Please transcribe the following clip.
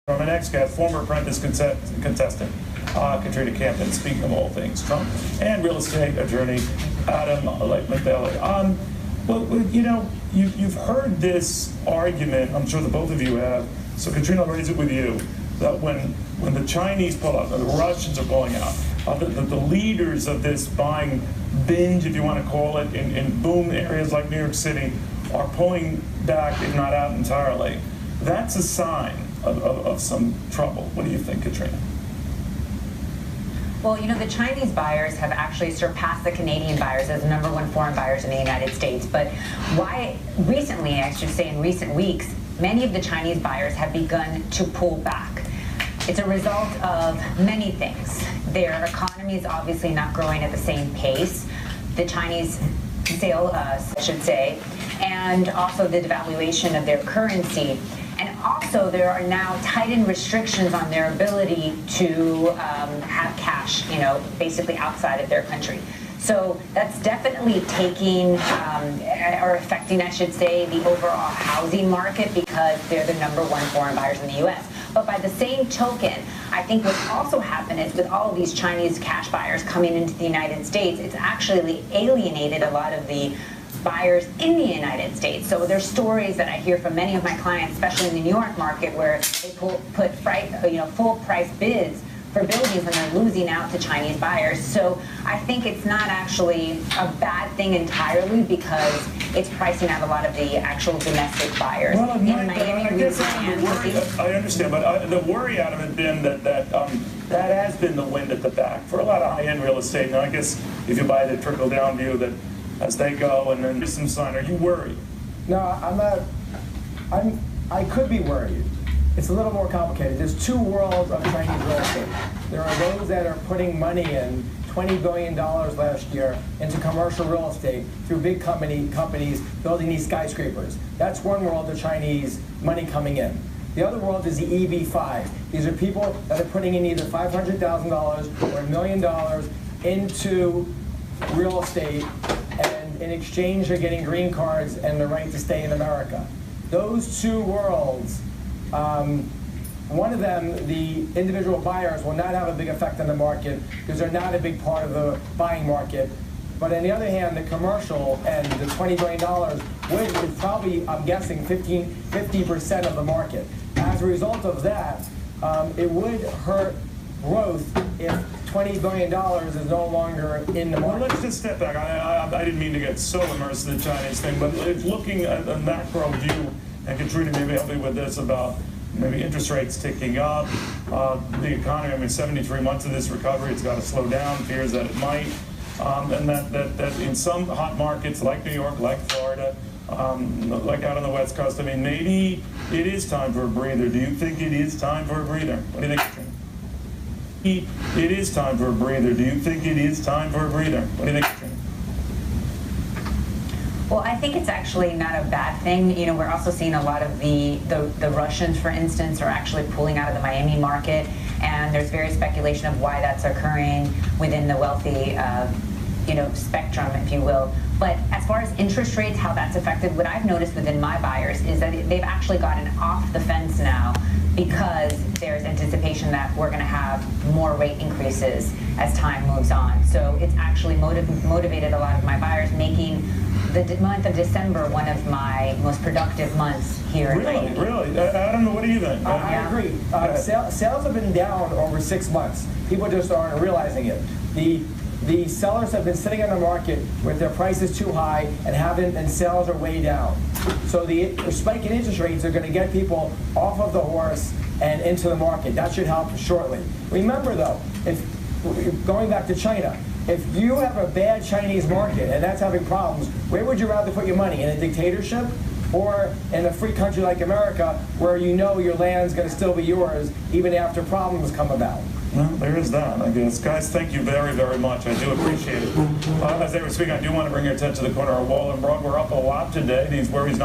From an ex-guest, former apprentice contestant, Katrina Camden, speaking of all things Trump, and real estate attorney Adam Leitman. Well, you know, you've heard this argument, I'm sure the both of you have, so Katrina, I'll raise it with you, that when the Chinese pull out, the Russians are pulling out, the leaders of this buying binge, if you want to call it, in boom areas like New York City, are pulling back, if not out entirely. That's a sign of some trouble. What do you think, Katrina? Well, you know, the Chinese buyers have actually surpassed the Canadian buyers as the #1 foreign buyers in the United States. But why recently, I should say in recent weeks, many of the Chinese buyers have begun to pull back. It's a result of many things. Their economy is obviously not growing at the same pace. The Chinese sale, I should say, and also the devaluation of their currency. And also, there are now tightened restrictions on their ability to have cash, you know, basically outside of their country. So that's definitely taking or affecting, I should say, the overall housing market because they're the #1 foreign buyers in the U.S. But by the same token, I think what's also happened is with all of these Chinese cash buyers coming into the United States, it's actually alienated a lot of the buyers in the United States. So there's stories that I hear from many of my clients, especially in the New York market, where they put full price bids for buildings and they're losing out to Chinese buyers. So I think it's not actually a bad thing entirely because it's pricing out a lot of the actual domestic buyers. Well, in Miami, I understand, but the worry out of it been that has been the wind at the back for a lot of high-end real estate. Now, I guess if you buy the trickle-down view that as they go, and then there's some sign. Are you worried? No, I'm not. I could be worried. It's a little more complicated. There's two worlds of Chinese real estate. There are those that are putting money in, $20 billion last year, into commercial real estate through big companies building these skyscrapers. That's one world of Chinese money coming in. The other world is the EB5. These are people that are putting in either $500,000 or $1 million into real estate, and in exchange they're getting green cards and the right to stay in America. Those two worlds, one of them, the individual buyers, will not have a big effect on the market because they're not a big part of the buying market. But on the other hand, the commercial and the $20 billion is probably, I'm guessing, 50% of the market. As a result of that, it would hurt growth if $20 billion is no longer in the market. Well, let's just step back. I didn't mean to get so immersed in the Chinese thing, but looking at a macro view, and Katrina maybe help me with this about maybe interest rates ticking up, the economy, I mean, 73 months of this recovery, it's got to slow down, fears that it might, and that in some hot markets like New York, like Florida, like out on the West Coast, I mean, maybe it is time for a breather. Do you think it is time for a breather? What do you think, Katrina? It is time for a breather. Do you think it is time for a breather? What do you think, Katrina? Well, I think it's actually not a bad thing. You know, we're also seeing a lot of the Russians, for instance, are actually pulling out of the Miami market, and there's various speculation of why that's occurring within the wealthy, spectrum, if you will. But as far as interest rates, how that's affected, what I've noticed within my buyers is that they've actually gotten off the fence now because there's anticipation that we're going to have more rate increases as time moves on. So it's actually motivated a lot of my buyers, making the month of December one of my most productive months here in Miami. Really? Adam, what do you think? I agree. Sales have been down over 6 months. People just aren't realizing it. The sellers have been sitting on the market with their prices too high and sales are way down. So the spike in interest rates are going to get people off of the horse and into the market. That should help shortly. Remember though, going back to China, if you have a bad Chinese market and that's having problems, where would you rather put your money? In a dictatorship or in a free country like America where you know your land's going to still be yours even after problems come about? Well, there is that, I guess. Guys, thank you very, very much. I do appreciate it. As they were speaking, I do want to bring your attention to the corner of Wall and Broad. We're up a lot today. These worries